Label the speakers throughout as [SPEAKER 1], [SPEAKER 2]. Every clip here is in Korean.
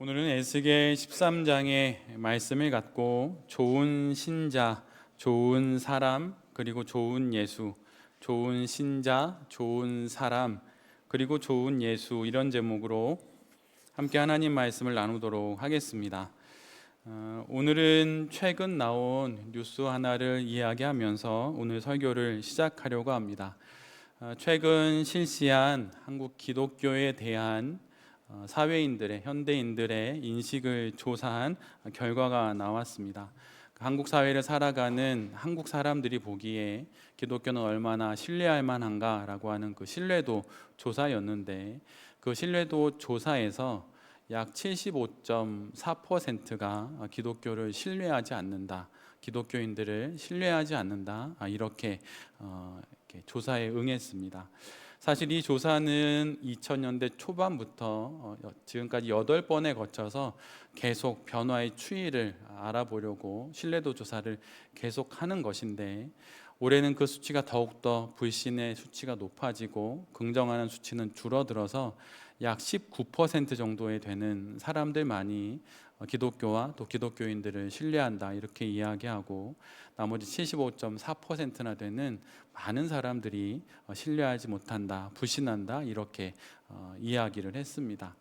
[SPEAKER 1] 오늘은 에스겔 13장의 말씀을 갖고 좋은 신자, 좋은 사람, 그리고 좋은 예수, 좋은 신자, 좋은 사람, 그리고 좋은 예수, 이런 제목으로 함께 하나님 말씀을 나누도록 하겠습니다. 오늘은 최근 나온 뉴스 하나를 이야기하면서 오늘 설교를 시작하려고 합니다. 최근 실시한 한국 기독교에 대한 사회인들의, 현대인들의 인식을 조사한 결과가 나왔습니다. 한국 사회를 살아가는 한국 사람들이 보기에 기독교는 얼마나 신뢰할 만한가라고 하는 그 신뢰도 조사였는데, 그 신뢰도 조사에서 약 75.4%가 기독교를 신뢰하지 않는다, 기독교인들을 신뢰하지 않는다, 이렇게 조사에 응했습니다. 사실 이 조사는 2000년대 초반부터 지금까지 8번에 거쳐서 계속 변화의 추이를 알아보려고 신뢰도 조사를 계속하는 것인데, 올해는 그 수치가 더욱더 불신의 수치가 높아지고 긍정하는 수치는 줄어들어서 약 19% 정도에 되는 사람들만이 기독교와 또 기독교인들을 신뢰한다, 이렇게 이야기하고, 나머지 75.4%나 되는 많은 사람들이 신뢰하지 못한다, 불신한다, 이렇게 이야기를 했습니다.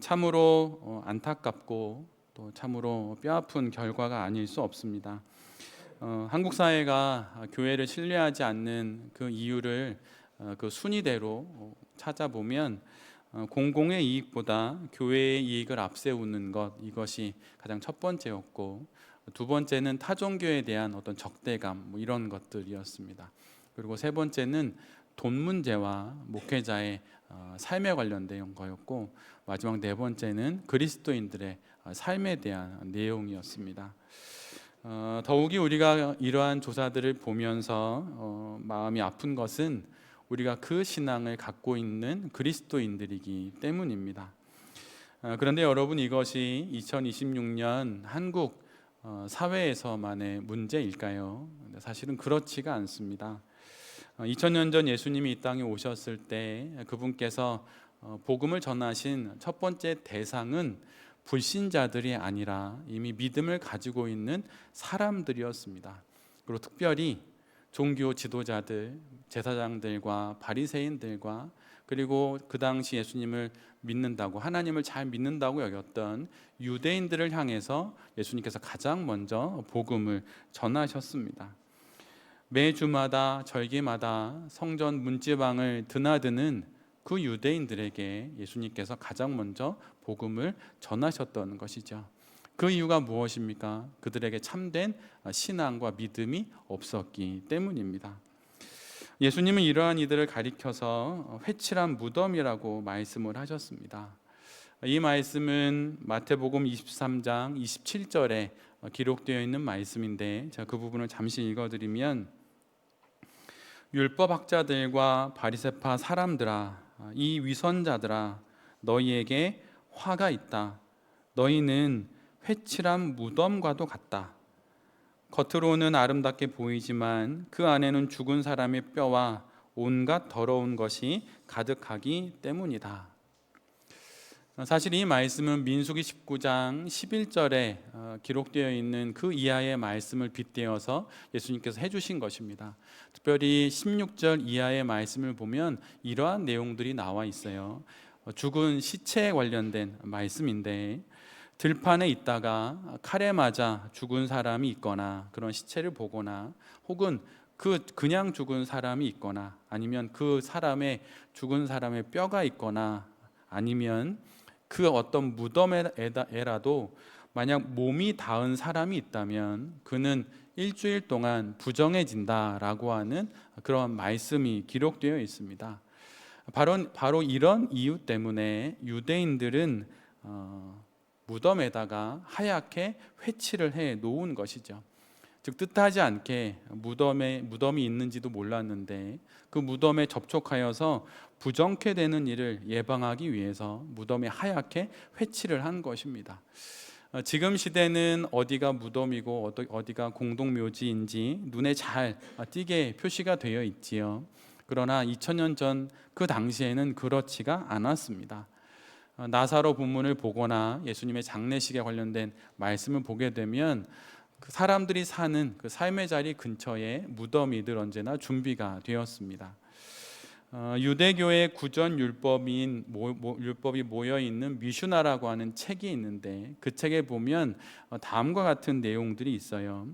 [SPEAKER 1] 참으로 안타깝고 또 참으로 뼈아픈 결과가 아닐 수 없습니다. 한국 사회가 교회를 신뢰하지 않는 그 이유를 그 순위대로 찾아보면 공공의 이익보다 교회의 이익을 앞세우는 것, 이것이 가장 첫 번째였고, 두 번째는 타종교에 대한 어떤 적대감, 이런 것들이었습니다. 그리고 세 번째는 돈 문제와 목회자의 삶에 관련된 거였고, 마지막 네 번째는 그리스도인들의 삶에 대한 내용이었습니다. 더욱이 우리가 이러한 조사들을 보면서 마음이 아픈 것은 우리가 그 신앙을 갖고 있는 그리스도인들이기 때문입니다. 그런데 여러분, 이것이 2026년 한국 사회에서만의 문제일까요? 사실은 그렇지가 않습니다. 2000년 전 예수님이 이 땅에 오셨을 때 그분께서 복음을 전하신 첫 번째 대상은 불신자들이 아니라 이미 믿음을 가지고 있는 사람들이었습니다. 그리고 특별히 종교 지도자들, 제사장들과 바리새인들과, 그리고 그 당시 예수님을 믿는다고, 하나님을 잘 믿는다고 여겼던 유대인들을 향해서 예수님께서 가장 먼저 복음을 전하셨습니다. 매주마다 절기마다 성전 문지방을 드나드는 그 유대인들에게 예수님께서 가장 먼저 복음을 전하셨던 것이죠. 그 이유가 무엇입니까? 그들에게 참된 신앙과 믿음이 없었기 때문입니다. 예수님은 이러한 이들을 가리켜서 회칠한 무덤이라고 말씀을 하셨습니다. 이 말씀은 마태복음 23장 27절에 기록되어 있는 말씀인데, 제가 그 부분을 잠시 읽어드리면, 율법학자들과 바리새파 사람들아, 이 위선자들아, 너희에게 화가 있다. 너희는 회칠한 무덤과도 같다. 겉으로는 아름답게 보이지만 그 안에는 죽은 사람의 뼈와 온갖 더러운 것이 가득하기 때문이다. 사실 이 말씀은 민수기 19장 11절에 기록되어 있는 그 이하의 말씀을 빗대어서 예수님께서 해주신 것입니다. 특별히 16절 이하의 말씀을 보면 이러한 내용들이 나와 있어요. 죽은 시체에 관련된 말씀인데, 들판에 있다가 칼에 맞아 죽은 사람이 있거나, 그런 시체를 보거나, 혹은 그냥 죽은 사람이 있거나, 아니면 그 사람의 죽은 사람의 뼈가 있거나, 아니면 그 어떤 무덤에라도 만약 몸이 닿은 사람이 있다면 그는 일주일 동안 부정해진다라고 하는 그런 말씀이 기록되어 있습니다. 바로 이런 이유 때문에 유대인들은 무덤에다가 하얗게 회칠을 해 놓은 것이죠. 즉, 뜻하지 않게 무덤이 있는지도 몰랐는데 그 무덤에 접촉하여서 부정케 되는 일을 예방하기 위해서 무덤에 하얗게 회칠을 한 것입니다. 지금 시대는 어디가 무덤이고 어디가 공동묘지인지 눈에 잘 띄게 표시가 되어 있지요. 그러나 2000년 전 그 당시에는 그렇지가 않았습니다. 나사로 본문을 보거나 예수님의 장례식에 관련된 말씀을 보게 되면 그 사람들이 사는 그 삶의 자리 근처에 무덤이 늘 언제나 준비가 되었습니다. 유대교의 구전 율법이 모여 있는 미슈나라고 하는 책이 있는데 그 책에 보면 다음과 같은 내용들이 있어요.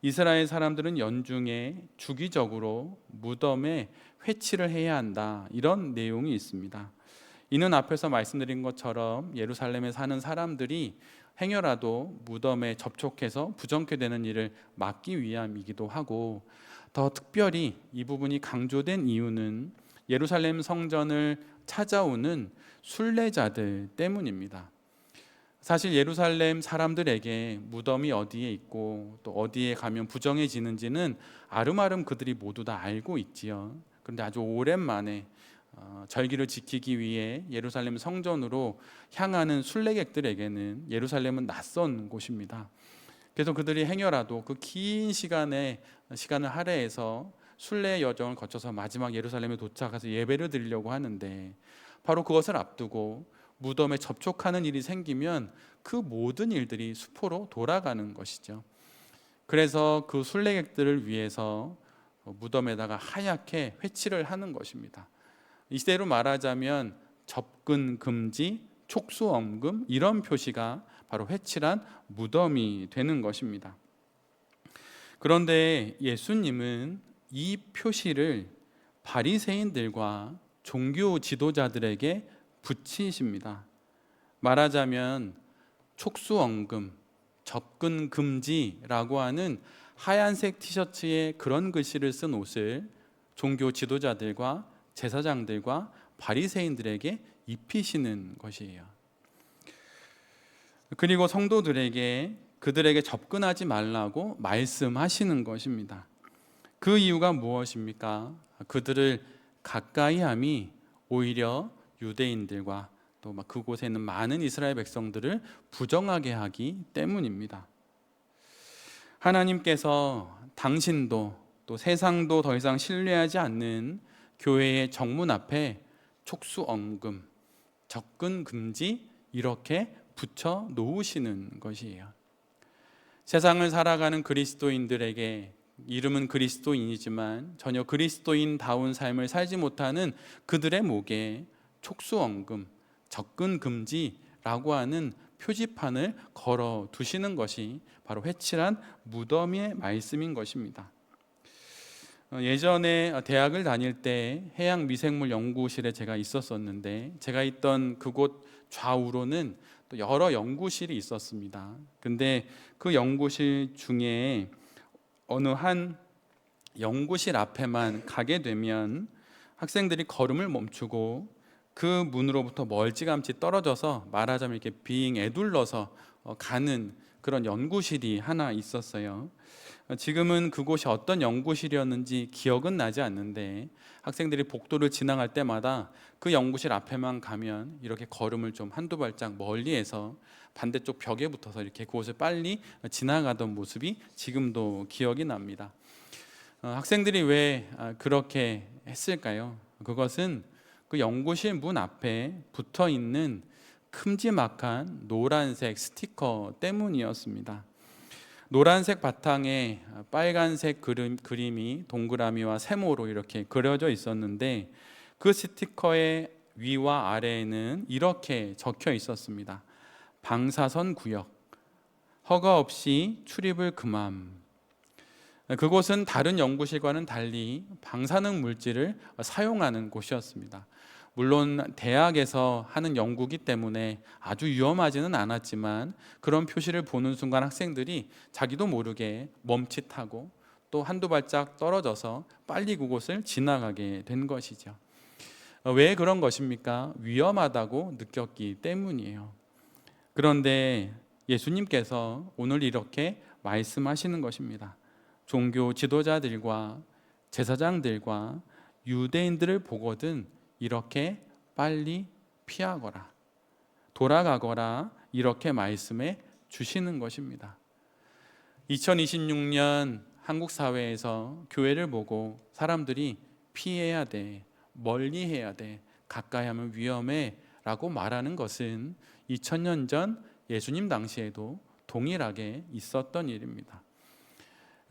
[SPEAKER 1] 이스라엘 사람들은 연중에 주기적으로 무덤에 회치를 해야 한다, 이런 내용이 있습니다. 이는 앞에서 말씀드린 것처럼 예루살렘에 사는 사람들이 행여라도 무덤에 접촉해서 부정케 되는 일을 막기 위함이기도 하고, 더 특별히 이 부분이 강조된 이유는 예루살렘 성전을 찾아오는 순례자들 때문입니다. 사실 예루살렘 사람들에게 무덤이 어디에 있고 또 어디에 가면 부정해지는지는 아름아름 그들이 모두 다 알고 있지요. 그런데 아주 오랜만에 절기를 지키기 위해 예루살렘 성전으로 향하는 순례객들에게는 예루살렘은 낯선 곳입니다. 그래서 그들이 행여라도 그 긴 시간을 할애해서 순례 여정을 거쳐서 마지막 예루살렘에 도착해서 예배를 드리려고 하는데, 바로 그것을 앞두고 무덤에 접촉하는 일이 생기면 그 모든 일들이 수포로 돌아가는 것이죠. 그래서 그 순례객들을 위해서 무덤에다가 하얗게 회치를 하는 것입니다. 이대로 말하자면 접근 금지, 촉수 엄금, 이런 표시가 바로 회칠한 무덤이 되는 것입니다. 그런데 예수님은 이 표시를 바리새인들과 종교 지도자들에게 붙이십니다. 말하자면 촉수 엄금, 접근 금지라고 하는 하얀색 티셔츠에 그런 글씨를 쓴 옷을 종교 지도자들과 제사장들과 바리새인들에게 입히시는 것이에요. 그리고 성도들에게 그들에게 접근하지 말라고 말씀하시는 것입니다. 그 이유가 무엇입니까? 그들을 가까이 함이 오히려 유대인들과 또 그곳에 있는 많은 이스라엘 백성들을 부정하게 하기 때문입니다. 하나님께서 당신도 또 세상도 더 이상 신뢰하지 않는 교회의 정문 앞에 촉수 엄금, 접근 금지 이렇게 붙여 놓으시는 것이에요. 세상을 살아가는 그리스도인들에게 이름은 그리스도인이지만 전혀 그리스도인다운 삶을 살지 못하는 그들의 목에 촉수 엄금, 접근 금지라고 하는 표지판을 걸어 두시는 것이 바로 회칠한 무덤의 말씀인 것입니다. 예전에 대학을 다닐 때 해양미생물 연구실에 제가 있었었는데, 제가 있던 그곳 좌우로는 또 여러 연구실이 있었습니다. 근데 그 연구실 중에 어느 한 연구실 앞에만 가게 되면 학생들이 걸음을 멈추고 그 문으로부터 멀찌감치 떨어져서 말하자면 이렇게 빙 에둘러서 가는 그런 연구실이 하나 있었어요. 지금은 그곳이 어떤 연구실이었는지 기억은 나지 않는데, 학생들이 복도를 지나갈 때마다 그 연구실 앞에만 가면 이렇게 걸음을 좀 한두 발짝 멀리해서 반대쪽 벽에 붙어서 이렇게 그곳을 빨리 지나가던 모습이 지금도 기억이 납니다. 학생들이 왜 그렇게 했을까요? 그것은 그 연구실 문 앞에 붙어 있는 큼지막한 노란색 스티커 때문이었습니다. 노란색 바탕에 빨간색 그림이 동그라미와 세모로 이렇게 그려져 있었는데, 그 스티커의 위와 아래에는 이렇게 적혀 있었습니다. 방사선 구역, 허가 없이 출입을 금함. 그곳은 다른 연구실과는 달리 방사능 물질을 사용하는 곳이었습니다. 물론 대학에서 하는 연구기 때문에 아주 위험하지는 않았지만, 그런 표시를 보는 순간 학생들이 자기도 모르게 멈칫하고 또 한두 발짝 떨어져서 빨리 그곳을 지나가게 된 것이죠. 왜 그런 것입니까? 위험하다고 느꼈기 때문이에요. 그런데 예수님께서 오늘 이렇게 말씀하시는 것입니다. 종교 지도자들과 제사장들과 유대인들을 보거든 이렇게 빨리 피하거라, 돌아가거라, 이렇게 말씀해 주시는 것입니다. 2026년 한국 사회에서 교회를 보고 사람들이 피해야 돼, 멀리 해야 돼, 가까이 하면 위험해 라고 말하는 것은 2000년 전 예수님 당시에도 동일하게 있었던 일입니다.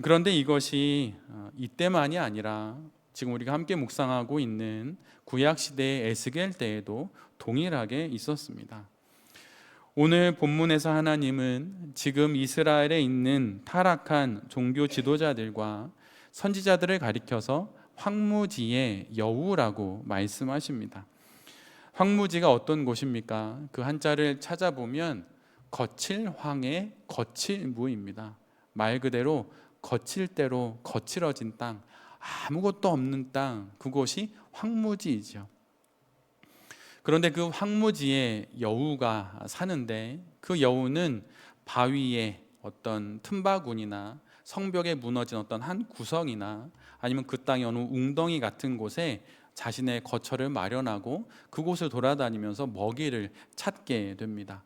[SPEAKER 1] 그런데 이것이 이때만이 아니라 지금 우리가 함께 묵상하고 있는 구약시대의 에스겔 때에도 동일하게 있었습니다. 오늘 본문에서 하나님은 지금 이스라엘에 있는 타락한 종교 지도자들과 선지자들을 가리켜서 황무지의 여우라고 말씀하십니다. 황무지가 어떤 곳입니까? 그 한자를 찾아보면 거칠 황의 거칠무입니다. 말 그대로 거칠 대로 거칠어진 땅, 아무것도 없는 땅, 그곳이 황무지이죠. 그런데 그 황무지에 여우가 사는데 그 여우는 바위에 어떤 틈바구니나 성벽에 무너진 어떤 한 구석이나 아니면 그 땅의 어느 웅덩이 같은 곳에 자신의 거처를 마련하고 그곳을 돌아다니면서 먹이를 찾게 됩니다.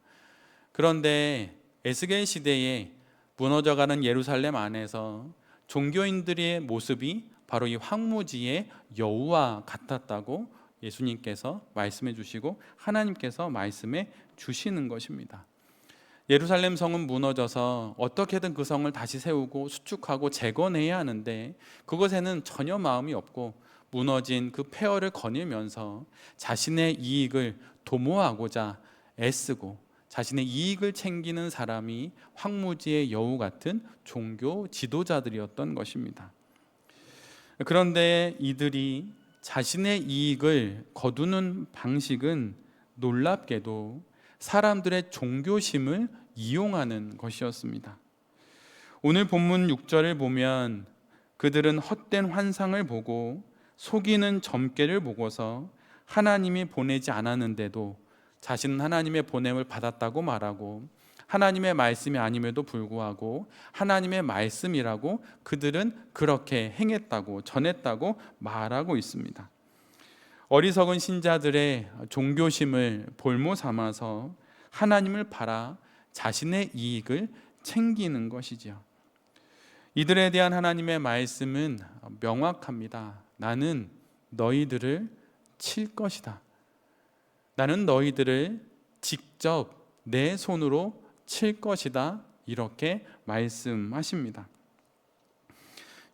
[SPEAKER 1] 그런데 에스겔 시대에 무너져가는 예루살렘 안에서 종교인들의 모습이 바로 이 황무지의 여우와 같았다고 예수님께서 말씀해 주시고 하나님께서 말씀해 주시는 것입니다. 예루살렘 성은 무너져서 어떻게든 그 성을 다시 세우고 수축하고 재건해야 하는데 그것에는 전혀 마음이 없고 무너진 그 폐허를 거닐면서 자신의 이익을 도모하고자 애쓰고 자신의 이익을 챙기는 사람이 황무지의 여우 같은 종교 지도자들이었던 것입니다. 그런데 이들이 자신의 이익을 거두는 방식은 놀랍게도 사람들의 종교심을 이용하는 것이었습니다. 오늘 본문 6절을 보면 그들은 헛된 환상을 보고 속이는 점괘를 보고서 하나님이 보내지 않았는데도 자신은 하나님의 보냄을 받았다고 말하고 하나님의 말씀이 아님에도 불구하고 하나님의 말씀이라고 그들은 그렇게 행했다고 전했다고 말하고 있습니다. 어리석은 신자들의 종교심을 볼모 삼아서 하나님을 팔아 자신의 이익을 챙기는 것이죠. 이들에 대한 하나님의 말씀은 명확합니다. 나는 너희들을 칠 것이다. 나는 너희들을 직접 내 손으로 칠 것이다. 이렇게 말씀하십니다.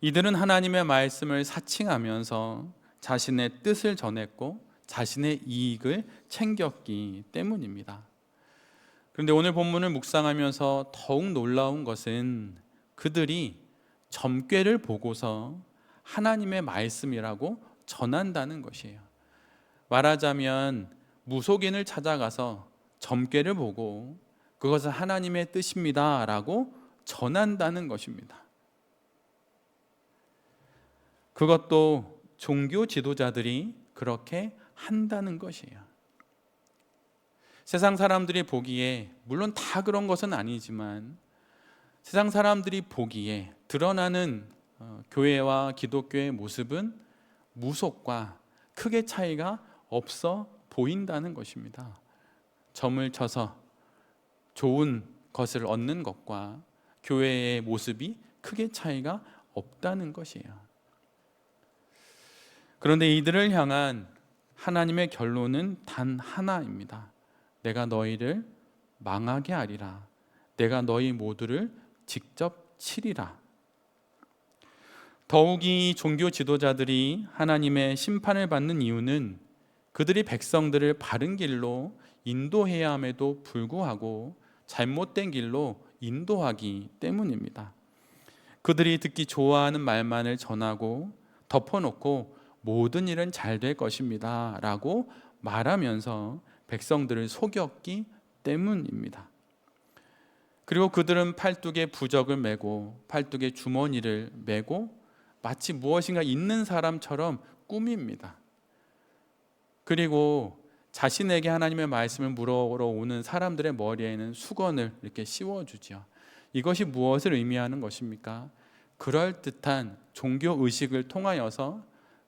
[SPEAKER 1] 이들은 하나님의 말씀을 사칭하면서 자신의 뜻을 전했고 자신의 이익을 챙겼기 때문입니다. 그런데 오늘 본문을 묵상하면서 더욱 놀라운 것은 그들이 점괘를 보고서 하나님의 말씀이라고 전한다는 것이에요. 말하자면 무속인을 찾아가서 점괘를 보고 그것은 하나님의 뜻입니다 라고 전한다는 것입니다. 그것도 종교 지도자들이 그렇게 한다는 것이에요. 세상 사람들이 보기에 물론 다 그런 것은 아니지만 세상 사람들이 보기에 드러나는 교회와 기독교의 모습은 무속과 크게 차이가 없어 보인다는 것입니다. 점을 쳐서 좋은 것을 얻는 것과 교회의 모습이 크게 차이가 없다는 것이에요. 그런데 이들을 향한 하나님의 결론은 단 하나입니다. 내가 너희를 망하게 하리라. 내가 너희 모두를 직접 치리라. 더욱이 종교 지도자들이 하나님의 심판을 받는 이유는 그들이 백성들을 바른 길로 인도해야 함에도 불구하고 잘못된 길로 인도하기 때문입니다. 그들이 듣기 좋아하는 말만을 전하고 덮어놓고 모든 일은 잘 될 것입니다 라고 말하면서 백성들을 속였기 때문입니다. 그리고 그들은 팔뚝에 부적을 메고 팔뚝에 주머니를 메고 마치 무엇인가 있는 사람처럼 꾸밉니다. 그리고 자신에게 하나님의 말씀을 물어보러 오는 사람들의 머리에는 수건을 이렇게 씌워주죠. 이것이 무엇을 의미하는 것입니까? 그럴듯한 종교 의식을 통하여서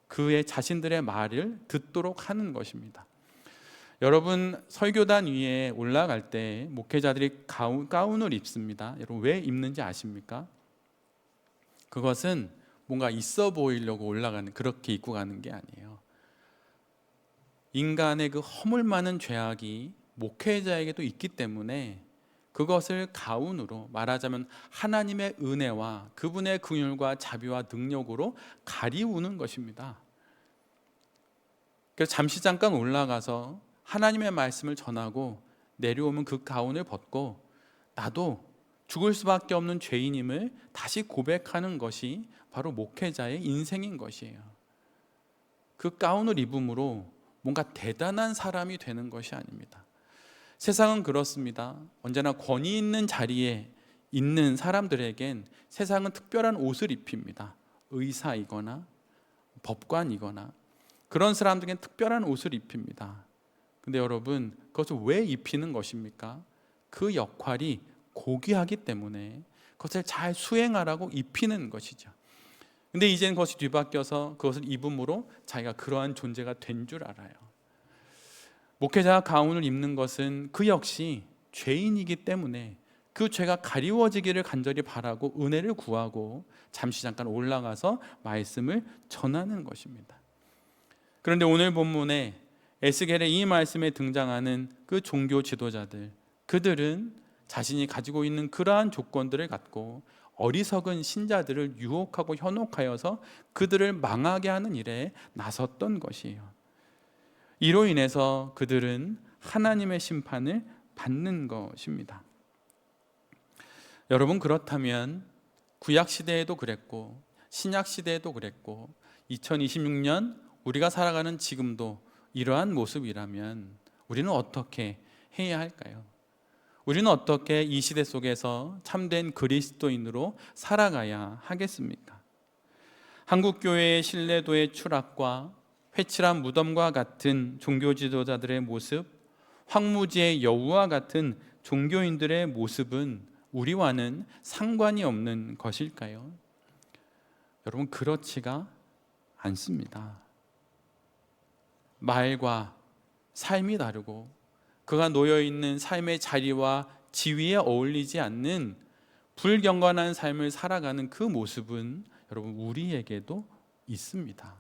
[SPEAKER 1] 그의 자신들의 말을 듣도록 하는 것입니다. 여러분, 설교단 위에 올라갈 때 목회자들이 가운을 입습니다. 여러분, 왜 입는지 아십니까? 그것은 뭔가 있어 보이려고 올라가는, 그렇게 입고 가는 게 아니에요. 인간의 그 허물 많은 죄악이 목회자에게도 있기 때문에 그것을 가운으로, 말하자면 하나님의 은혜와 그분의 긍휼과 자비와 능력으로 가리우는 것입니다. 그래서 잠깐 올라가서 하나님의 말씀을 전하고 내려오면 그 가운을 벗고 나도 죽을 수밖에 없는 죄인임을 다시 고백하는 것이 바로 목회자의 인생인 것이에요. 그 가운을 입음으로 뭔가 대단한 사람이 되는 것이 아닙니다. 세상은 그렇습니다. 언제나 권위 있는 자리에 있는 사람들에겐 세상은 특별한 옷을 입힙니다. 의사이거나 법관이거나 그런 사람들에겐 특별한 옷을 입힙니다. 근데 여러분, 그것을 왜 입히는 것입니까? 그 역할이 고귀하기 때문에 그것을 잘 수행하라고 입히는 것이죠. 근데 이제는 그것이 뒤바뀌어서 그것을 입음으로 자기가 그러한 존재가 된 줄 알아요. 목회자가 가운을 입는 것은 그 역시 죄인이기 때문에 그 죄가 가리워지기를 간절히 바라고 은혜를 구하고 잠깐 올라가서 말씀을 전하는 것입니다. 그런데 오늘 본문에 에스겔의 이 말씀에 등장하는 그 종교 지도자들, 그들은 자신이 가지고 있는 그러한 조건들을 갖고 어리석은 신자들을 유혹하고 현혹하여서 그들을 망하게 하는 일에 나섰던 것이에요. 이로 인해서 그들은 하나님의 심판을 받는 것입니다. 여러분, 그렇다면 구약 시대에도 그랬고 신약 시대에도 그랬고 2026년 우리가 살아가는 지금도 이러한 모습이라면 우리는 어떻게 해야 할까요? 우리는 어떻게 이 시대 속에서 참된 그리스도인으로 살아가야 하겠습니까? 한국교회의 신뢰도의 추락과 회칠한 무덤과 같은 종교 지도자들의 모습, 황무지의 여우와 같은 종교인들의 모습은 우리와는 상관이 없는 것일까요? 여러분, 그렇지가 않습니다. 말과 삶이 다르고 그가 놓여있는 삶의 자리와 지위에 어울리지 않는 불경건한 삶을 살아가는 그 모습은 여러분, 우리에게도 있습니다.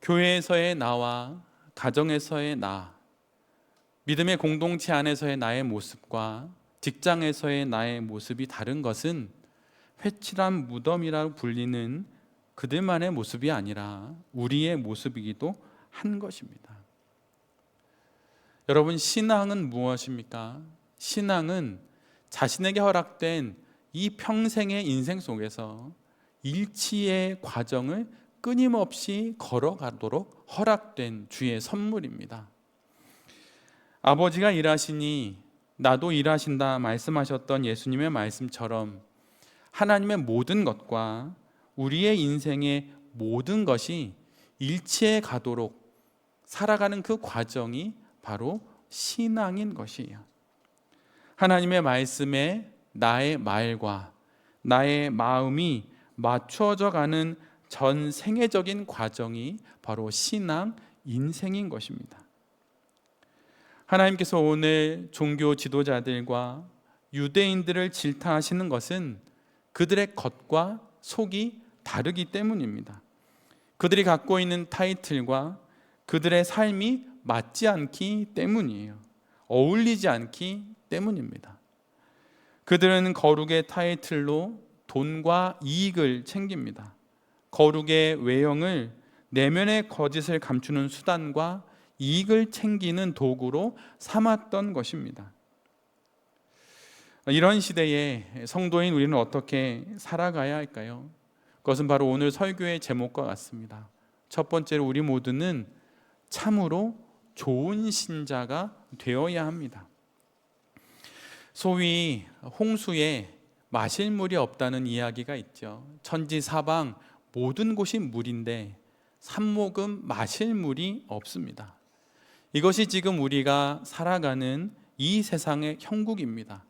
[SPEAKER 1] 교회에서의 나와 가정에서의 나, 믿음의 공동체 안에서의 나의 모습과 직장에서의 나의 모습이 다른 것은 회칠한 무덤이라고 불리는 그들만의 모습이 아니라 우리의 모습이기도 한 것입니다. 여러분, 신앙은 무엇입니까? 신앙은 자신에게 허락된 이 평생의 인생 속에서 일치의 과정을 끊임없이 걸어가도록 허락된 주의 선물입니다. 아버지가 일하시니 나도 일하신다 말씀하셨던 예수님의 말씀처럼 하나님의 모든 것과 우리의 인생의 모든 것이 일치해 가도록 살아가는 그 과정이 바로 신앙인 것이에요. 하나님의 말씀에 나의 말과 나의 마음이 맞추어져 가는 전 생애적인 과정이 바로 신앙 인생인 것입니다. 하나님께서 오늘 종교 지도자들과 유대인들을 질타하시는 것은 그들의 겉과 속이 다르기 때문입니다. 그들이 갖고 있는 타이틀과 그들의 삶이 맞지 않기 때문이에요. 어울리지 않기 때문입니다. 그들은 거룩의 타이틀로 돈과 이익을 챙깁니다. 거룩의 외형을 내면의 거짓을 감추는 수단과 이익을 챙기는 도구로 삼았던 것입니다. 이런 시대에 성도인 우리는 어떻게 살아가야 할까요? 그것은 바로 오늘 설교의 제목과 같습니다. 첫 번째로 우리 모두는 참으로 좋은 신자가 되어야 합니다. 소위 홍수에 마실 물이 없다는 이야기가 있죠. 천지 사방 모든 곳이 물인데 삽목은 마실 물이 없습니다. 이것이 지금 우리가 살아가는 이 세상의 형국입니다.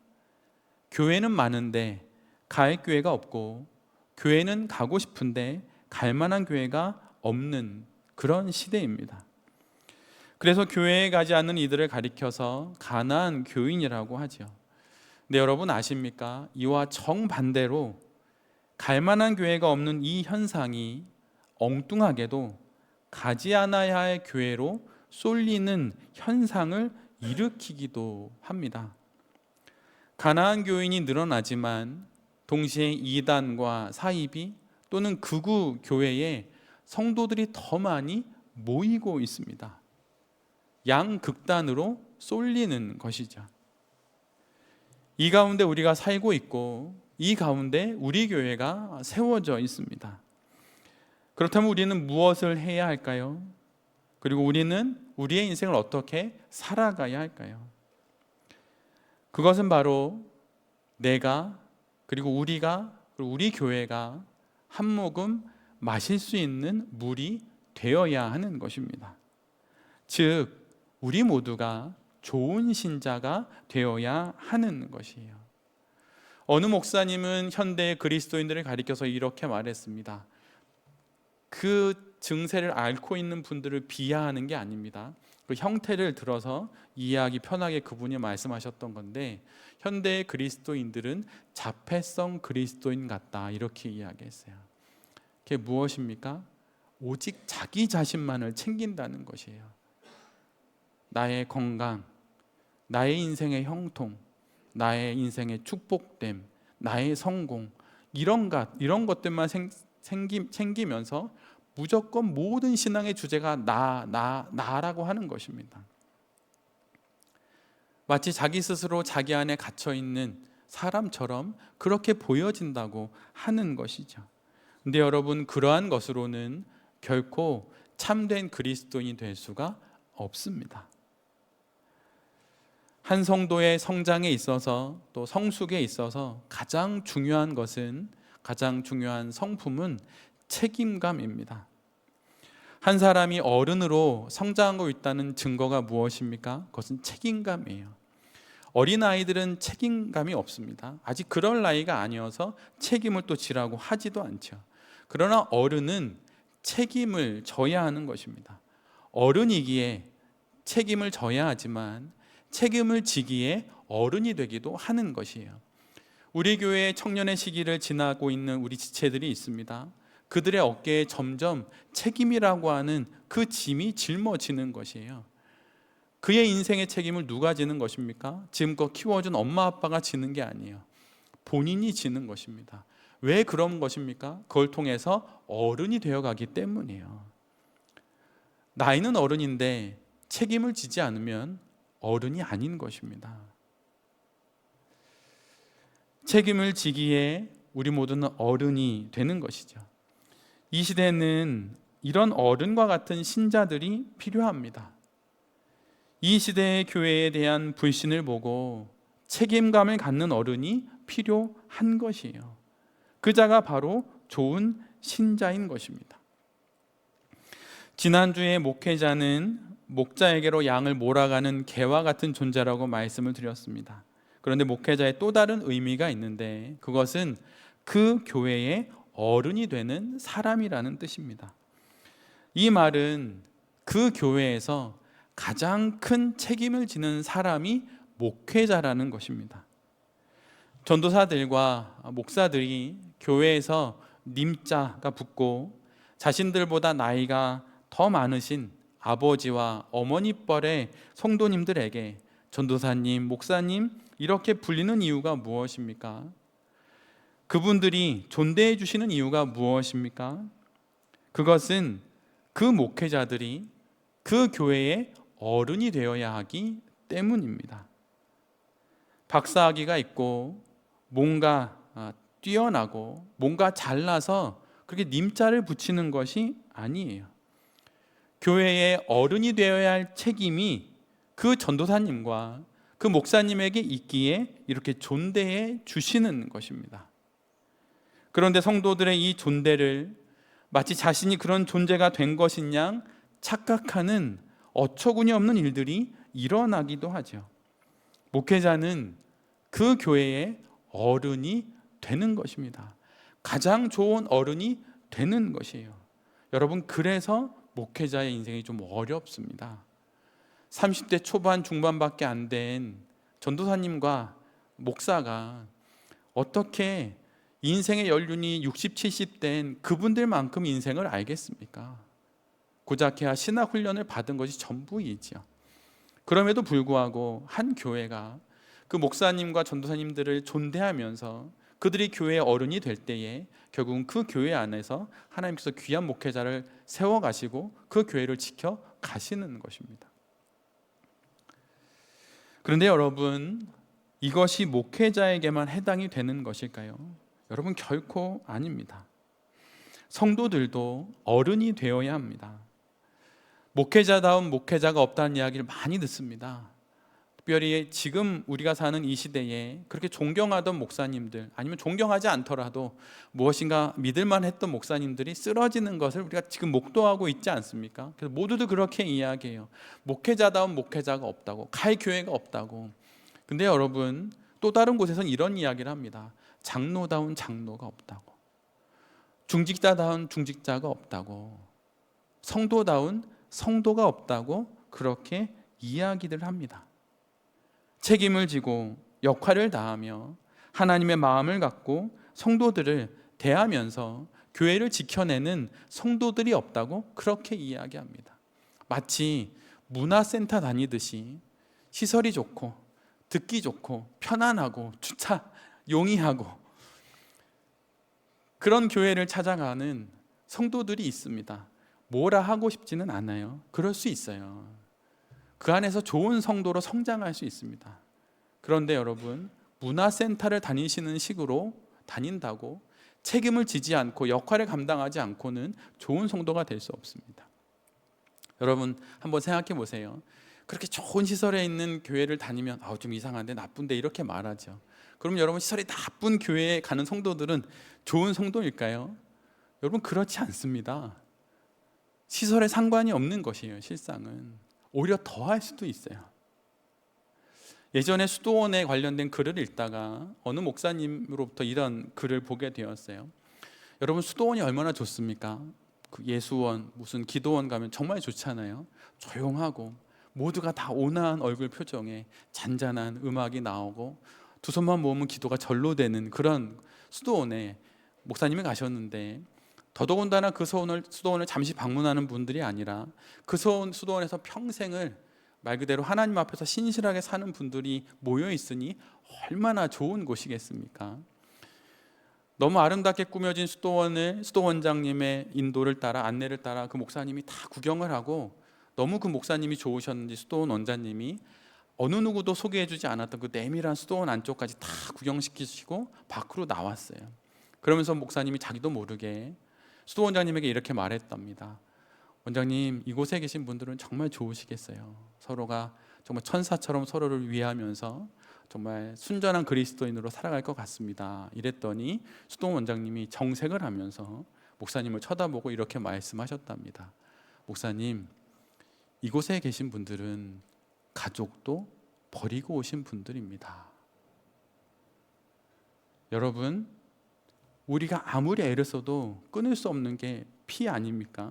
[SPEAKER 1] 교회는 많은데 갈 교회가 없고, 교회는 가고 싶은데 갈 만한 교회가 없는 그런 시대입니다. 그래서 교회에 가지 않는 이들을 가리켜서 가난한 교인이라고 하죠. 근데 여러분 아십니까? 이와 정반대로 갈 만한 교회가 없는 이 현상이 엉뚱하게도 가지 않아야 할 교회로 쏠리는 현상을 일으키기도 합니다. 가나안 교인이 늘어나지만 동시에 이단과 사이비 또는 극우 교회에 성도들이 더 많이 모이고 있습니다. 양극단으로 쏠리는 것이죠. 이 가운데 우리가 살고 있고 이 가운데 우리 교회가 세워져 있습니다. 그렇다면 우리는 무엇을 해야 할까요? 그리고 우리는 우리의 인생을 어떻게 살아가야 할까요? 그것은 바로 내가 그리고 우리가 그리고 우리 교회가 한 모금 마실 수 있는 물이 되어야 하는 것입니다. 즉 우리 모두가 좋은 신자가 되어야 하는 것이에요. 어느 목사님은 현대 그리스도인들을 가리켜서 이렇게 말했습니다. 그 증세를 앓고 있는 분들을 비하하는 게 아닙니다. 그 형태를 들어서 이해하기 편하게 그분이 말씀하셨던 건데, 현대의 그리스도인들은 자폐성 그리스도인 같다, 이렇게 이야기했어요. 그게 무엇입니까? 오직 자기 자신만을 챙긴다는 것이에요. 나의 건강, 나의 인생의 형통, 나의 인생의 축복됨, 나의 성공, 이런 것들만 챙기면서 무조건 모든 신앙의 주제가 나라고 하는 것입니다. 마치 자기 스스로 자기 안에 갇혀 있는 사람처럼 그렇게 보여진다고 하는 것이죠. 근데 여러분, 그러한 것으로는 결코 참된 그리스도인이 될 수가 없습니다. 한 성도의 성장에 있어서 또 성숙에 있어서 가장 중요한 성품은 책임감입니다. 한 사람이 어른으로 성장하고 있다는 증거가 무엇입니까? 그것은 책임감이에요. 어린아이들은 책임감이 없습니다. 아직 그럴 나이가 아니어서 책임을 또 지라고 하지도 않죠. 그러나 어른은 책임을 져야 하는 것입니다. 어른이기에 책임을 져야 하지만 책임을 지기에 어른이 되기도 하는 것이에요. 우리 교회의 청년의 시기를 지나고 있는 우리 지체들이 있습니다. 그들의 어깨에 점점 책임이라고 하는 그 짐이 짊어지는 것이에요. 그의 인생의 책임을 누가 지는 것입니까? 지금껏 키워준 엄마 아빠가 지는 게 아니에요. 본인이 지는 것입니다. 왜 그런 것입니까? 그걸 통해서 어른이 되어가기 때문이에요. 나이는 어른인데 책임을 지지 않으면 어른이 아닌 것입니다. 책임을 지기에 우리 모두는 어른이 되는 것이죠. 이 시대는 이런 어른과 같은 신자들이 필요합니다. 이 시대의 교회에 대한 불신을 보고 책임감을 갖는 어른이 필요한 것이에요. 그 자가 바로 좋은 신자인 것입니다. 지난주에 목회자는 목자에게로 양을 몰아가는 개와 같은 존재라고 말씀을 드렸습니다. 그런데 목회자의 또 다른 의미가 있는데, 그것은 그 교회의 어른이 되는 사람이라는 뜻입니다. 이 말은 그 교회에서 가장 큰 책임을 지는 사람이 목회자라는 것입니다. 전도사들과 목사들이 교회에서 님자가 붙고 자신들보다 나이가 더 많으신 아버지와 어머니 뻘의 성도님들에게 전도사님, 목사님 이렇게 불리는 이유가 무엇입니까? 그분들이 존대해 주시는 이유가 무엇입니까? 그것은 그 목회자들이 그 교회의 어른이 되어야 하기 때문입니다. 박사학위가 있고 뭔가 뛰어나고 뭔가 잘나서 그렇게 님자를 붙이는 것이 아니에요. 교회의 어른이 되어야 할 책임이 그 전도사님과 그 목사님에게 있기에 이렇게 존대해 주시는 것입니다. 그런데 성도들의 이 존대를 마치 자신이 그런 존재가 된 것인 양 착각하는 어처구니 없는 일들이 일어나기도 하죠. 목회자는 그 교회의 어른이 되는 것입니다. 가장 좋은 어른이 되는 것이에요. 여러분, 그래서 목회자의 인생이 좀 어렵습니다. 30대 초반 중반밖에 안 된 전도사님과 목사가 어떻게 인생의 연륜이 60, 70대인 그분들만큼 인생을 알겠습니까? 고작해야 신학 훈련을 받은 것이 전부이지요. 그럼에도 불구하고 한 교회가 그 목사님과 전도사님들을 존대하면서 그들이 교회의 어른이 될 때에 결국은 그 교회 안에서 하나님께서 귀한 목회자를 세워가시고 그 교회를 지켜 가시는 것입니다. 그런데 여러분, 이것이 목회자에게만 해당이 되는 것일까요? 여러분, 결코 아닙니다. 성도들도 어른이 되어야 합니다. 목회자다운 목회자가 없다는 이야기를 많이 듣습니다. 특별히 지금 우리가 사는 이 시대에 그렇게 존경하던 목사님들, 아니면 존경하지 않더라도 무엇인가 믿을만 했던 목사님들이 쓰러지는 것을 우리가 지금 목도하고 있지 않습니까? 그래서 모두들 그렇게 이야기해요. 목회자다운 목회자가 없다고, 갈 교회가 없다고. 근데 여러분, 또 다른 곳에서는 이런 이야기를 합니다. 장로다운 장로가 없다고, 중직자다운 중직자가 없다고, 성도다운 성도가 없다고 그렇게 이야기를 합니다. 책임을 지고 역할을 다하며 하나님의 마음을 갖고 성도들을 대하면서 교회를 지켜내는 성도들이 없다고 그렇게 이야기합니다. 마치 문화센터 다니듯이 시설이 좋고 듣기 좋고 편안하고 주차 용이하고 그런 교회를 찾아가는 성도들이 있습니다. 뭐라 하고 싶지는 않아요. 그럴 수 있어요. 그 안에서 좋은 성도로 성장할 수 있습니다. 그런데 여러분, 문화센터를 다니시는 식으로 다닌다고 책임을 지지 않고 역할을 감당하지 않고는 좋은 성도가 될 수 없습니다. 여러분, 한번 생각해 보세요. 그렇게 좋은 시설에 있는 교회를 다니면 좀 이상한데, 나쁜데 이렇게 말하죠. 그럼 여러분, 시설이 나쁜 교회에 가는 성도들은 좋은 성도일까요? 여러분, 그렇지 않습니다. 시설에 상관이 없는 것이에요. 실상은 오히려 더할 수도 있어요. 예전에 수도원에 관련된 글을 읽다가 어느 목사님으로부터 이런 글을 보게 되었어요. 여러분, 수도원이 얼마나 좋습니까? 그 예수원, 무슨 기도원 가면 정말 좋잖아요. 조용하고 모두가 다 온화한 얼굴 표정에 잔잔한 음악이 나오고 두 손만 모으면 기도가 절로 되는 그런 수도원에 목사님이 가셨는데, 더더군다나 그 수도원을 잠시 방문하는 분들이 아니라 그 수도원에서 평생을 말 그대로 하나님 앞에서 신실하게 사는 분들이 모여 있으니 얼마나 좋은 곳이겠습니까? 너무 아름답게 꾸며진 수도원을 수도원장님의 인도를 따라, 안내를 따라 그 목사님이 다 구경을 하고, 너무 그 목사님이 좋으셨는지 수도원 원장님이 어느 누구도 소개해주지 않았던 그 내밀한 수도원 안쪽까지 다 구경시키시고 밖으로 나왔어요. 그러면서 목사님이 자기도 모르게 수도원장님에게 이렇게 말했답니다. 원장님, 이곳에 계신 분들은 정말 좋으시겠어요. 서로가 정말 천사처럼 서로를 위하면서 정말 순전한 그리스도인으로 살아갈 것 같습니다. 이랬더니 수도원 원장님이 정색을 하면서 목사님을 쳐다보고 이렇게 말씀하셨답니다. 목사님, 이곳에 계신 분들은 가족도 버리고 오신 분들입니다. 여러분, 우리가 아무리 애를 써도 끊을 수 없는 게 피 아닙니까?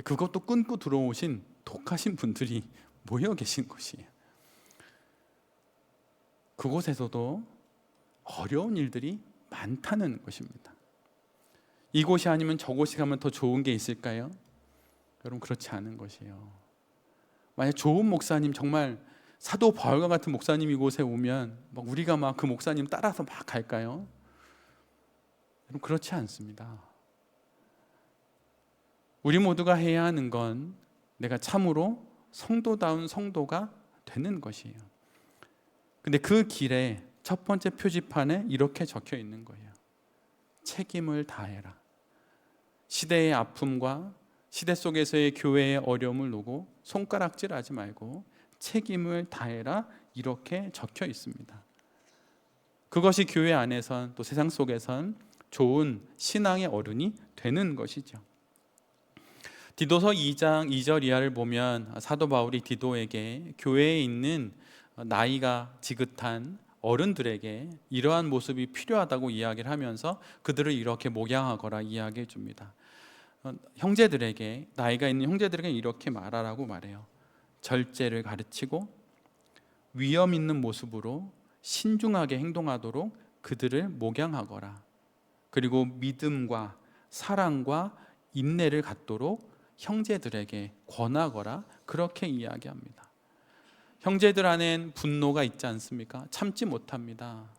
[SPEAKER 1] 그것도 끊고 들어오신 독하신 분들이 모여 계신 곳이에요. 그곳에서도 어려운 일들이 많다는 것입니다. 이곳이 아니면 저곳이 가면 더 좋은 게 있을까요? 여러분, 그렇지 않은 것이에요. 만약 좋은 목사님, 정말 사도 바울과 같은 목사님 이곳에 오면 우리가 막 그 목사님 따라서 막 갈까요? 여러분, 그렇지 않습니다. 우리 모두가 해야 하는 건 내가 참으로 성도다운 성도가 되는 것이에요. 근데 그 길에 첫 번째 표지판에 이렇게 적혀 있는 거예요. 책임을 다해라. 시대의 아픔과 시대 속에서의 교회의 어려움을 놓고 손가락질하지 말고 책임을 다해라, 이렇게 적혀 있습니다. 그것이 교회 안에선, 또 세상 속에선 좋은 신앙의 어른이 되는 것이죠. 디도서 2장 2절 이하를 보면 사도 바울이 디도에게 교회에 있는 나이가 지긋한 어른들에게 이러한 모습이 필요하다고 이야기를 하면서 그들을 이렇게 목양하거라 이야기해 줍니다. 형제들에게, 나이가 있는 형제들에게 이렇게 말하라고 말해요. 절제를 가르치고 위험 있는 모습으로 신중하게 행동하도록 그들을 목양하거라. 그리고 믿음과 사랑과 인내를 갖도록 형제들에게 권하거라, 그렇게 이야기합니다. 형제들 안엔 분노가 있지 않습니까? 참지 못합니다.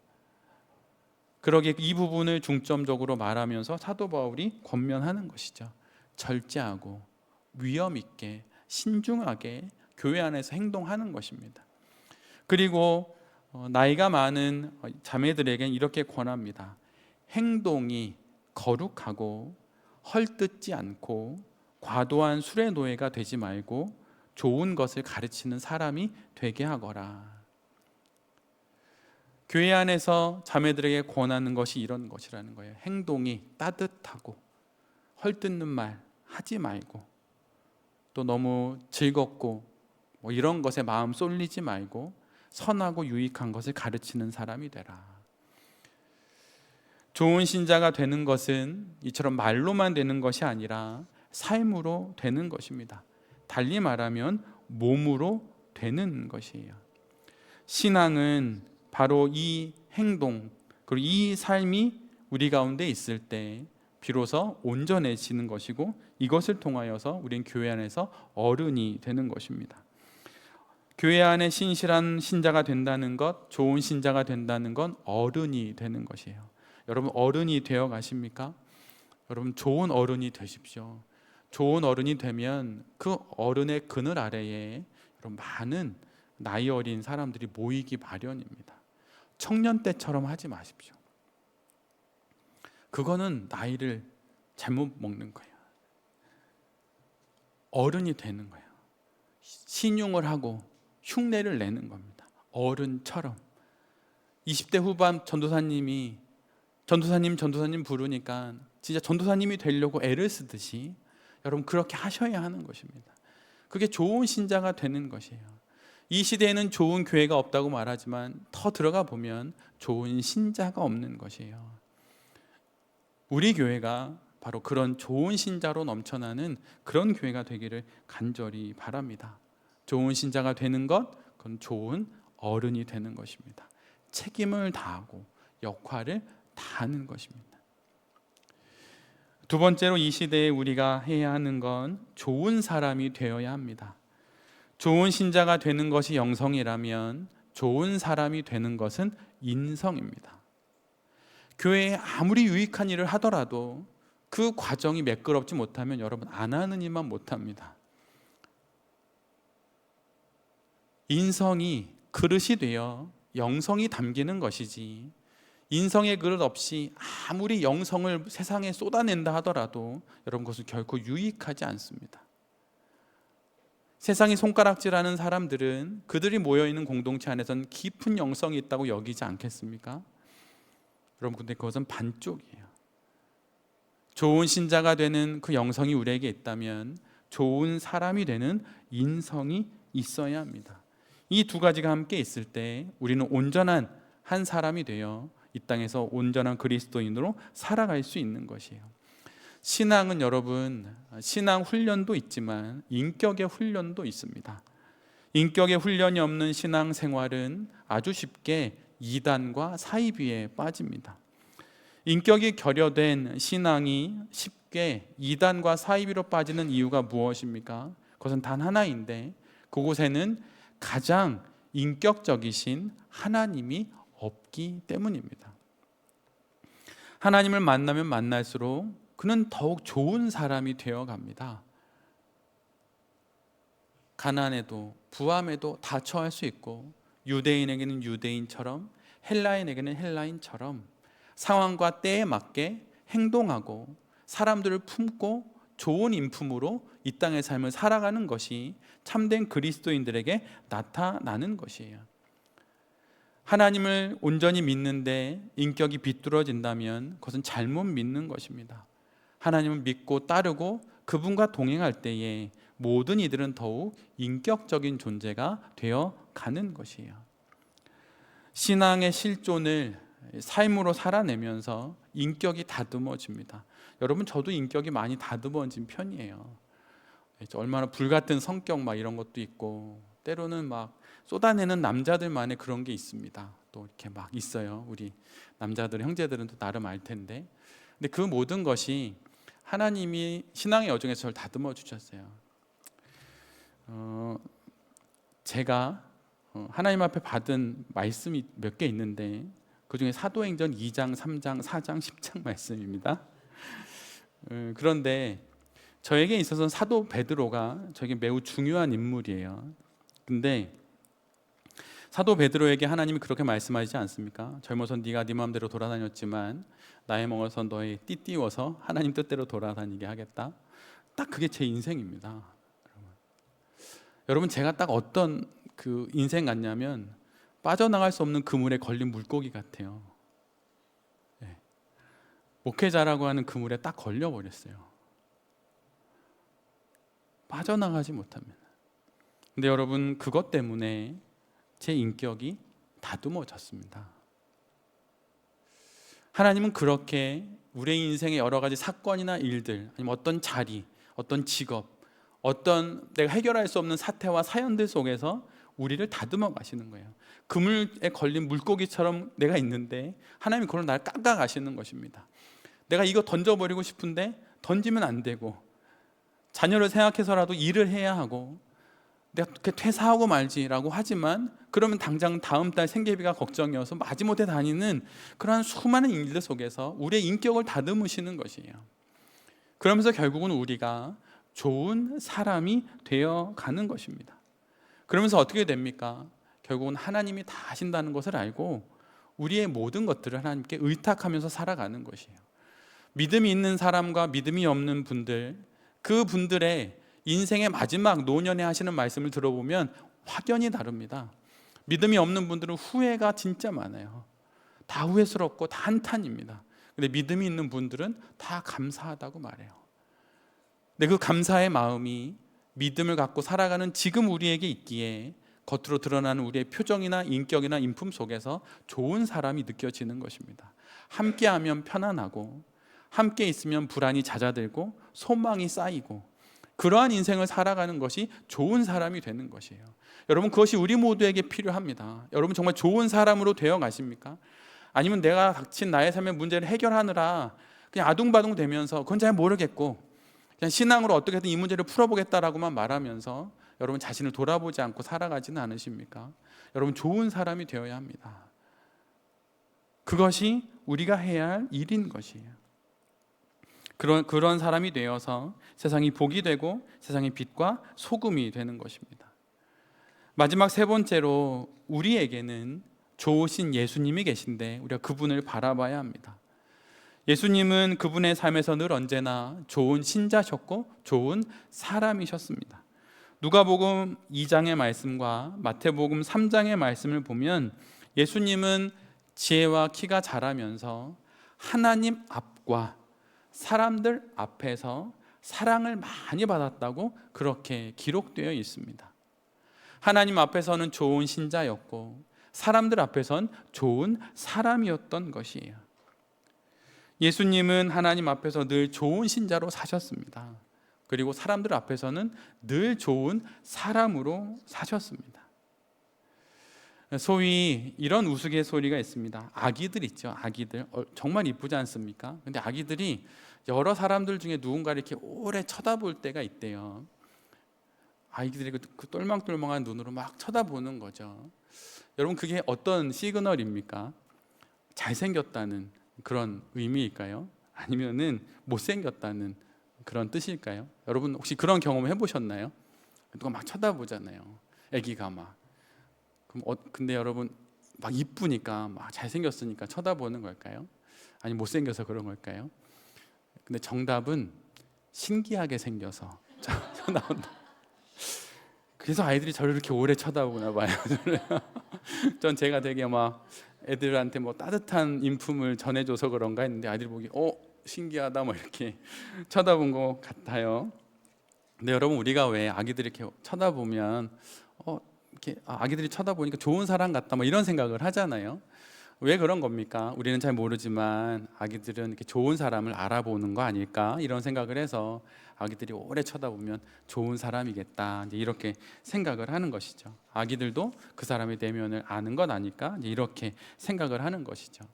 [SPEAKER 1] 그러기에 이 부분을 중점적으로 말하면서 사도 바울이 권면하는 것이죠. 절제하고 위험 있게 신중하게 교회 안에서 행동하는 것입니다. 그리고 나이가 많은 자매들에겐 이렇게 권합니다. 행동이 거룩하고 헐뜯지 않고 과도한 술의 노예가 되지 말고 좋은 것을 가르치는 사람이 되게 하거라. 교회 안에서 자매들에게 권하는 것이 이런 것이라는 거예요. 행동이 따뜻하고 헐뜯는 말 하지 말고, 또 너무 즐겁고 이런 것에 마음 쏠리지 말고 선하고 유익한 것을 가르치는 사람이 되라. 좋은 신자가 되는 것은 이처럼 말로만 되는 것이 아니라 삶으로 되는 것입니다. 달리 말하면 몸으로 되는 것이에요. 신앙은 바로 이 행동, 그리고 이 삶이 우리 가운데 있을 때 비로소 온전해지는 것이고, 이것을 통하여서 우리는 교회 안에서 어른이 되는 것입니다. 교회 안에 신실한 신자가 된다는 것, 좋은 신자가 된다는 건 어른이 되는 것이에요. 여러분, 어른이 되어 가십니까? 여러분, 좋은 어른이 되십시오. 좋은 어른이 되면 그 어른의 그늘 아래에 여러분, 많은 나이 어린 사람들이 모이기 마련입니다. 청년 때처럼 하지 마십시오. 그거는 나이를 잘못 먹는 거예요. 어른이 되는 거예요. 신용을 하고 흉내를 내는 겁니다. 어른처럼. 20대 후반 전도사님 부르니까 진짜 전도사님이 되려고 애를 쓰듯이 여러분 그렇게 하셔야 하는 것입니다. 그게 좋은 신자가 되는 것이에요. 이 시대에는 좋은 교회가 없다고 말하지만 더 들어가 보면 좋은 신자가 없는 것이에요. 우리 교회가 바로 그런 좋은 신자로 넘쳐나는 그런 교회가 되기를 간절히 바랍니다. 좋은 신자가 되는 것, 그건 좋은 어른이 되는 것입니다. 책임을 다하고 역할을 다하는 것입니다. 두 번째로 이 시대에 우리가 해야 하는 건 좋은 사람이 되어야 합니다. 좋은 신자가 되는 것이 영성이라면 좋은 사람이 되는 것은 인성입니다. 교회에 아무리 유익한 일을 하더라도 그 과정이 매끄럽지 못하면 여러분 안 하는 일만 못합니다. 인성이 그릇이 되어 영성이 담기는 것이지, 인성의 그릇 없이 아무리 영성을 세상에 쏟아낸다 하더라도 여러분 그것은 결코 유익하지 않습니다. 세상이 손가락질하는 사람들은 그들이 모여있는 공동체 안에서는 깊은 영성이 있다고 여기지 않겠습니까? 여러분, 근데 그것은 반쪽이에요. 좋은 신자가 되는 그 영성이 우리에게 있다면 좋은 사람이 되는 인성이 있어야 합니다. 이 두 가지가 함께 있을 때 우리는 온전한 한 사람이 되어 이 땅에서 온전한 그리스도인으로 살아갈 수 있는 것이에요. 신앙은 여러분, 신앙 훈련도 있지만 인격의 훈련도 있습니다. 인격의 훈련이 없는 신앙 생활은 아주 쉽게 이단과 사이비에 빠집니다. 인격이 결여된 신앙이 쉽게 이단과 사이비로 빠지는 이유가 무엇입니까? 그것은 단 하나인데, 그곳에는 가장 인격적이신 하나님이 없기 때문입니다. 하나님을 만나면 만날수록 그는 더욱 좋은 사람이 되어 갑니다. 가난에도 부함에도 다 처할 수 있고, 유대인에게는 유대인처럼 헬라인에게는 헬라인처럼 상황과 때에 맞게 행동하고 사람들을 품고 좋은 인품으로 이 땅의 삶을 살아가는 것이 참된 그리스도인들에게 나타나는 것이에요. 하나님을 온전히 믿는데 인격이 비뚤어진다면 그것은 잘못 믿는 것입니다. 하나님을 믿고 따르고 그분과 동행할 때에 모든 이들은 더욱 인격적인 존재가 되어 가는 것이에요. 신앙의 실존을 삶으로 살아내면서 인격이 다듬어집니다. 여러분, 저도 인격이 많이 다듬어진 편이에요. 얼마나 불같은 성격 막 이런 것도 있고, 때로는 막 쏟아내는 남자들만의 그런 게 있습니다. 또 이렇게 막 있어요. 우리 남자들 형제들은 또 나름 알 텐데, 근데 그 모든 것이 하나님이 신앙의 여정에서 저를 다듬어 주셨어요. 제가 하나님 앞에 받은 말씀이 몇 개 있는데 그 중에 사도행전 2장, 3장, 4장, 10장 말씀입니다. 그런데 저에게 있어서는 사도 베드로가 저에게 매우 중요한 인물이에요. 근데 사도 베드로에게 하나님이 그렇게 말씀하시지 않습니까? 젊어서 네가 네 마음대로 돌아다녔지만 나이 먹어서 너의 띠띠워서 하나님 뜻대로 돌아다니게 하겠다. 딱 그게 제 인생입니다. 여러분, 제가 딱 어떤 그 인생 같냐면 빠져나갈 수 없는 그물에 걸린 물고기 같아요. 네. 목회자라고 하는 그물에 딱 걸려버렸어요. 빠져나가지 못합니다. 근데 여러분, 그것 때문에 제 인격이 다듬어졌습니다. 하나님은 그렇게 우리의 인생의 여러 가지 사건이나 일들, 아니면 어떤 자리, 어떤 직업, 어떤 내가 해결할 수 없는 사태와 사연들 속에서 우리를 다듬어 가시는 거예요. 그물에 걸린 물고기처럼 내가 있는데 하나님이 그걸 날 깎아 가시는 것입니다. 내가 이거 던져버리고 싶은데 던지면 안 되고, 자녀를 생각해서라도 일을 해야 하고, 내가 그렇게 퇴사하고 말지라고 하지만 그러면 당장 다음 달 생계비가 걱정이어서 마지못해 다니는 그러한 수많은 일들 속에서 우리의 인격을 다듬으시는 것이에요. 그러면서 결국은 우리가 좋은 사람이 되어가는 것입니다. 그러면서 어떻게 됩니까? 결국은 하나님이 다 하신다는 것을 알고 우리의 모든 것들을 하나님께 의탁하면서 살아가는 것이에요. 믿음이 있는 사람과 믿음이 없는 분들, 그 분들의 인생의 마지막 노년에 하시는 말씀을 들어보면 확연히 다릅니다. 믿음이 없는 분들은 후회가 진짜 많아요. 다 후회스럽고 다 한탄입니다. 근데 믿음이 있는 분들은 다 감사하다고 말해요. 근데 그 감사의 마음이 믿음을 갖고 살아가는 지금 우리에게 있기에 겉으로 드러나는 우리의 표정이나 인격이나 인품 속에서 좋은 사람이 느껴지는 것입니다. 함께하면 편안하고, 함께 있으면 불안이 잦아들고 소망이 쌓이고, 그러한 인생을 살아가는 것이 좋은 사람이 되는 것이에요. 여러분, 그것이 우리 모두에게 필요합니다. 여러분, 정말 좋은 사람으로 되어 가십니까? 아니면 내가 닥친 나의 삶의 문제를 해결하느라 그냥 아둥바둥 되면서 그건 잘 모르겠고 그냥 신앙으로 어떻게든 이 문제를 풀어보겠다라고만 말하면서 여러분 자신을 돌아보지 않고 살아가지는 않으십니까? 여러분, 좋은 사람이 되어야 합니다. 그것이 우리가 해야 할 일인 것이에요. 그런 사람이 되어서 세상이 복이 되고 세상의 빛과 소금이 되는 것입니다. 마지막 세 번째로, 우리에게는 좋으신 예수님이 계신데 우리가 그분을 바라봐야 합니다. 예수님은 그분의 삶에서 늘 언제나 좋은 신자셨고 좋은 사람이셨습니다. 누가복음 2장의 말씀과 마태복음 3장의 말씀을 보면 예수님은 지혜와 키가 자라면서 하나님 앞과 사람들 앞에서 사랑을 많이 받았다고 그렇게 기록되어 있습니다. 하나님 앞에서는 좋은 신자였고 사람들 앞에서는 좋은 사람이었던 것이에요. 예수님은 하나님 앞에서 늘 좋은 신자로 사셨습니다. 그리고 사람들 앞에서는 늘 좋은 사람으로 사셨습니다. 소위 이런 우스갯소리가 있습니다. 아기들 있죠. 아기들 정말 이쁘지 않습니까? 근데 아기들이 여러 사람들 중에 누군가를 이렇게 오래 쳐다볼 때가 있대요. 아이들이 그 똘망똘망한 눈으로 막 쳐다보는 거죠. 여러분, 그게 어떤 시그널입니까? 잘생겼다는 그런 의미일까요? 아니면은 못생겼다는 그런 뜻일까요? 여러분, 혹시 그런 경험 해보셨나요? 누가 막 쳐다보잖아요. 아기가 막. 그럼 근데 여러분, 막 이쁘니까 막 잘생겼으니까 쳐다보는 걸까요? 아니면 못생겨서 그런 걸까요? 근데 정답은 신기하게 생겨서 나온다. 그래서 아이들이 저를 이렇게 오래 쳐다보나 봐요. 전 제가 되게 막 애들한테 뭐 따뜻한 인품을 전해줘서 그런가 했는데 아이들이 보기 신기하다 뭐 이렇게 쳐다본 것 같아요. 근데 여러분, 우리가 왜 아기들이 이렇게 쳐다보면 이렇게 아기들이 쳐다보니까 좋은 사람 같다 뭐 이런 생각을 하잖아요. 왜 그런 겁니까? 우리는 잘 모르지만 아기들은 이렇게 좋은 사람을 알아보는 거 아닐까 이런 생각을 해서 아기들이 오래 쳐다보면 좋은 사람이겠다 이렇게 생각을 하는 것이죠. 아기들도 그 사람의 내면을 아는 것 아닐까 이렇게 생각을 하는 것이죠.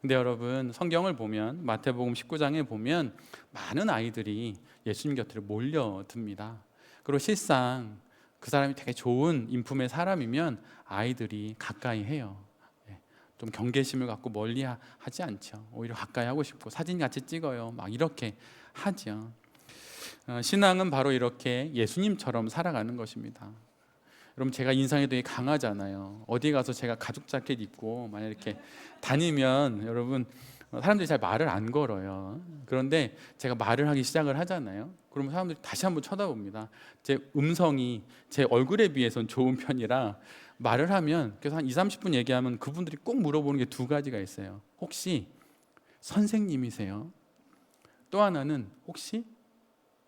[SPEAKER 1] 근데 여러분, 성경을 보면 마태복음 19장에 보면 많은 아이들이 예수님 곁으로 몰려듭니다. 그리고 실상 그 사람이 되게 좋은 인품의 사람이면 아이들이 가까이 해요. 예, 좀 경계심을 갖고 멀리 하지 않죠. 오히려 가까이 하고 싶고 사진 같이 찍어요. 막 이렇게 하죠. 신앙은 바로 이렇게 예수님처럼 살아가는 것입니다. 여러분, 제가 인상이 되게 강하잖아요. 어디 가서 제가 가죽 자켓 입고 만약 이렇게 다니면 여러분, 사람들이 잘 말을 안 걸어요. 그런데 제가 말을 하기 시작을 하잖아요. 그러면 사람들이 다시 한번 쳐다봅니다. 제 음성이 제 얼굴에 비해서는 좋은 편이라 말을 하면 그래서 한 2, 30분 얘기하면 그분들이 꼭 물어보는 게 두 가지가 있어요. 혹시 선생님이세요? 또 하나는 혹시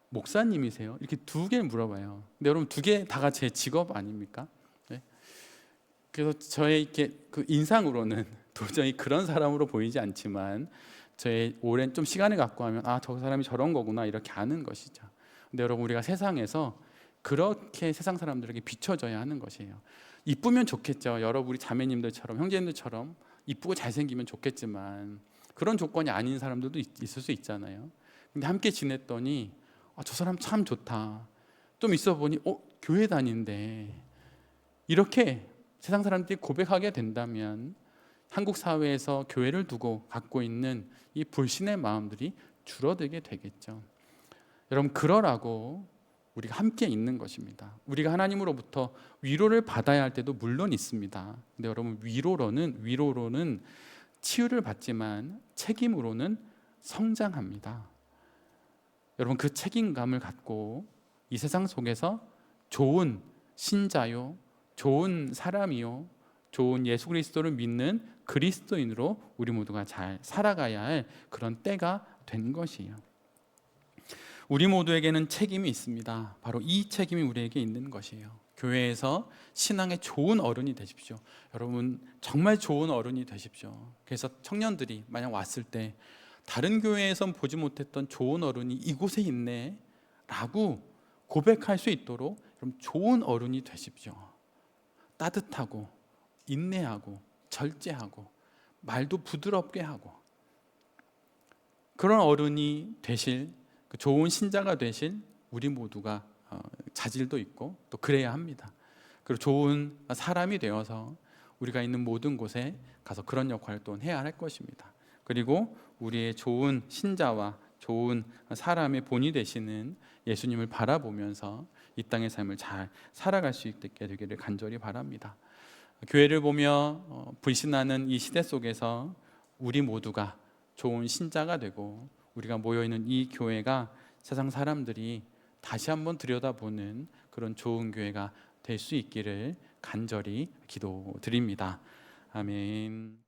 [SPEAKER 1] 목사님이세요? 이렇게 두 개를 물어봐요. 근데 여러분, 두 개 다가 제 직업 아닙니까? 네? 그래서 저의 이렇게 그 인상으로는 도저히 그런 사람으로 보이지 않지만 저의 오랜 좀 시간을 갖고 하면 저 사람이 저런 거구나 이렇게 아는 것이죠. 근데 여러분, 우리가 세상에서 그렇게 세상 사람들에게 비춰져야 하는 것이에요. 이쁘면 좋겠죠. 여러분, 우리 자매님들처럼 형제님들처럼 이쁘고 잘생기면 좋겠지만 그런 조건이 아닌 사람들도 있을 수 있잖아요. 근데 함께 지냈더니 저 사람 참 좋다. 좀 있어 보니 교회 다닌대. 이렇게 세상 사람들이 고백하게 된다면 한국 사회에서 교회를 두고 갖고 있는 이 불신의 마음들이 줄어들게 되겠죠. 여러분, 그러라고 우리가 함께 있는 것입니다. 우리가 하나님으로부터 위로를 받아야 할 때도 물론 있습니다. 근데 여러분, 위로로는 치유를 받지만 책임으로는 성장합니다. 여러분, 그 책임감을 갖고 이 세상 속에서 좋은 신자요, 좋은 사람이요, 좋은 예수 그리스도를 믿는 그리스도인으로 우리 모두가 잘 살아가야 할 그런 때가 된 것이에요. 우리 모두에게는 책임이 있습니다. 바로 이 책임이 우리에게 있는 것이에요. 교회에서 신앙의 좋은 어른이 되십시오. 여러분, 정말 좋은 어른이 되십시오. 그래서 청년들이 만약 왔을 때 다른 교회에선 보지 못했던 좋은 어른이 이곳에 있네 라고 고백할 수 있도록 여러분, 좋은 어른이 되십시오. 따뜻하고 인내하고 절제하고 말도 부드럽게 하고 그런 어른이 되실, 그 좋은 신자가 되실 우리 모두가 자질도 있고 또 그래야 합니다. 그리고 좋은 사람이 되어서 우리가 있는 모든 곳에 가서 그런 역할을 또 해야 할 것입니다. 그리고 우리의 좋은 신자와 좋은 사람의 본이 되시는 예수님을 바라보면서 이 땅의 삶을 잘 살아갈 수 있게 되기를 간절히 바랍니다. 교회를 보며 불신하는 이 시대 속에서 우리 모두가 좋은 신자가 되고 우리가 모여있는 이 교회가 세상 사람들이 다시 한번 들여다보는 그런 좋은 교회가 될 수 있기를 간절히 기도드립니다. 아멘.